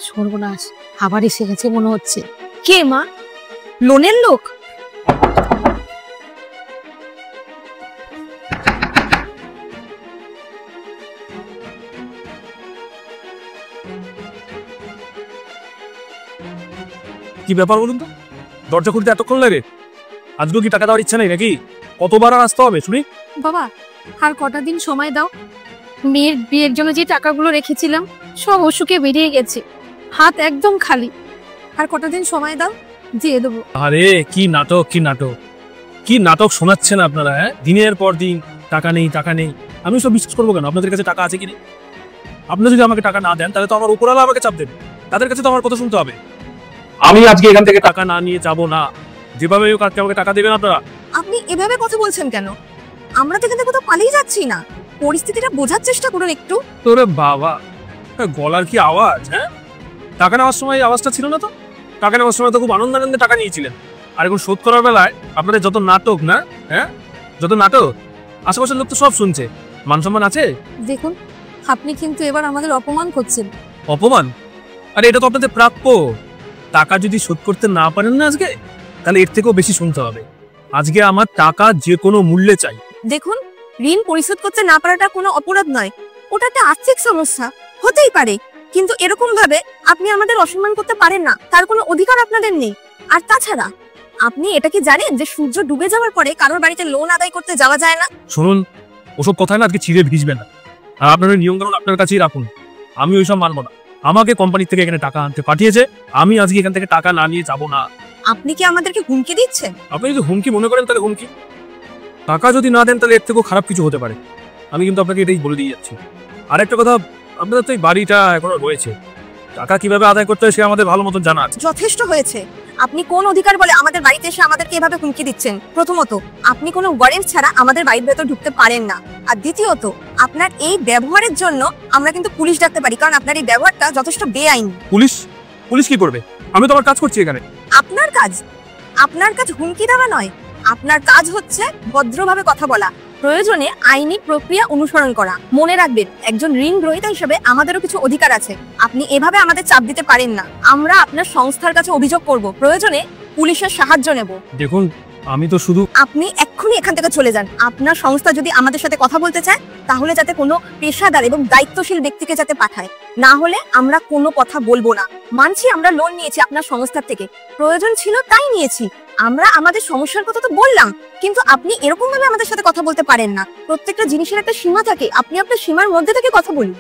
সর্বনাশ, আবার এসে গেছে মনে হচ্ছে। কে মা? লোনের লোক? কি ব্যাপার বলুন তো, দরজা খুলতে এতক্ষণ লাগে? আজকেও কি টাকা দেওয়ার ইচ্ছা নেই নাকি? কতবার আর আসতে হবে শুনি? বাবা, আর কটা দিন সময় দাও। মেয়ের বিয়ের জন্য যে টাকাগুলো রেখেছিলাম সব অসুখে বেরিয়ে গেছে, হাত একদম খালি। আর কটা দিন সময় দাও, দিয়ে দেবো। আরে কি নাটক, কি নাটক, কি নাটক শোনাচ্ছেন আপনারা। হ্যাঁ, দিনের পর দিন টাকা নেই টাকা নেই। আমি সব বিশ্বাস করবো কেন? আপনাদের কাছে টাকা আছে কি নেই? আপনারা যদি আমাকে টাকা না দেন তাহলে তো আমার উপরওয়ালা আমাকে চাপ দেবে। তাদের কাছে তো আমার কথা শুনতে হবে। আমি আজকে এখান থেকে টাকা না নিয়ে যাব না। যেভাবে হোক আজকে আমাকে টাকা দেবেন আপনারা। আপনি এভাবে কথা বলছেন কেন? আমরা তো এখান থেকে কোথাও পালিয়ে যাচ্ছি না। পরিস্থিতিটা বোঝার চেষ্টা করুন একটু। তোরে বাবা, গলার কি আওয়াজ! হ্যাঁ, টাকা নেওয়ার সময় আওয়াজটা ছিল না তো? টাকা নেওয়ার সময় তো খুব আনন্দে টাকা নিয়েছিলেন। আর এখন শোধ করার বেলায় আপনাদের যত নাটক না, হ্যাঁ যত নাটক, আশেপাশের লোক তো সব শুনছে। মান সম্মান আছে? দেখুন, আপনি কিন্তু এবার আমাদের অপমান করছেন। অপমান? আরে এটা তো আপনাদের প্রাপ্য। টাকা যদি শোধ করতে না পারেন না আজকে, তাহলে এর থেকেও বেশি শুনতে হবে। আজকে আমার টাকা যে কোনো মূল্যে চাই। দেখুন, ঋণ পরিশোধ করতে না পারাটা কোনো অপরাধ নয়, ওটা একটা আর্থিক সমস্যা, হতেই পারে। কিন্তু এরকম ভাবে আপনি আমাদের অসম্মান করতে পারেন না, তার কোনো অধিকার আপনাদের নেই। আর তাছাড়া আপনি এটা কি জানেন যে সূর্য ডুবে যাওয়ার পরে কারোর বাড়িতে লোন আদায় করতে যাওয়া যায় না? শুনুন, ওসব কথায় না আজকে ছিঁড়ে ভিজবে না। আর আপনার নিয়মকানুন আপনার কাছেই রাখুন। আমি ওইসব মানবো না। আমাকে কোম্পানি থেকে এখানে টাকা আনতে পাঠিয়েছে, আমি আজকে এখান থেকে টাকা না নিয়ে যাবো না। আপনি কি আমাদেরকে হুমকি দিচ্ছেন? আপনি যদি হুমকি মনে করেন তাহলে হুমকি। টাকা যদি না দেন তাহলে এর থেকেও খারাপ কিছু হতে পারে। আমি কিন্তু আপনাকে এটাই বলে দিয়ে যাচ্ছি। আর একটা কথা, আপনাদের তো এই বাড়িটা এখনো রয়েছে, টাকা কিভাবে আদায় করতে হয় সে আমাদের ভালো মতন জানা আছে। যথেষ্ট হয়েছে। আপনি কোন অধিকার বলে আমাদের বাড়িতে এসে আমাদেরকে এভাবে হুমকি দিচ্ছেন? প্রথমত, আপনি কোনো ওয়ারেন্ট ছাড়া আমাদের বাড়ির ভেতর ঢুকতে পারেন না। আর দ্বিতীয়ত, আপনার এই ব্যবহারের জন্য আমরা কিন্তু পুলিশ ডাকতে পারি, কারণ আপনার এই ব্যবহারটা যথেষ্ট বেআইনি। পুলিশ? পুলিশ কি করবে? আমি তো আমার কাজ করছি এখানে। আপনার কাজ? আপনার কাজ হুমকি দেওয়া নয়, আপনার কাজ হচ্ছে ভদ্রভাবে কথা বলা, প্রয়োজনে আইনি প্রক্রিয়া অনুসরণ করা। মনে রাখবেন, একজন ঋণ গ্রহীতা হিসেবে আমাদেরও কিছু অধিকার আছে। আপনি এভাবে আমাদের চাপ দিতে পারেন না। আমরা আপনার সংস্থার কাছে অভিযোগ করব, প্রয়োজনে পুলিশের সাহায্য নেব। দেখুন, আমি তো শুধু... আপনি এক্ষুনি এখান থেকে চলে যান। আপনার সংস্থা যদি আমাদের সাথে কথা বলতে চায় তাহলে যাতে কোনো পেশাদার এবং দায়িত্বশীল ব্যক্তিকে যাতে পাঠায়, না হলে আমরা কোনো কথা বলবো না। মানছি আমরা লোন নিয়েছি আপনার সংস্থার থেকে, প্রয়োজন ছিল তাই নিয়েছি। আমরা আমাদের সমস্যার কথা তো বললাম, কিন্তু আপনি এরকম ভাবে আমাদের সাথে কথা বলতে পারেন না। প্রত্যেকটা জিনিসের একটা সীমা থাকে, আপনি আপনার সীমার মধ্যে থেকে কথা বলুন।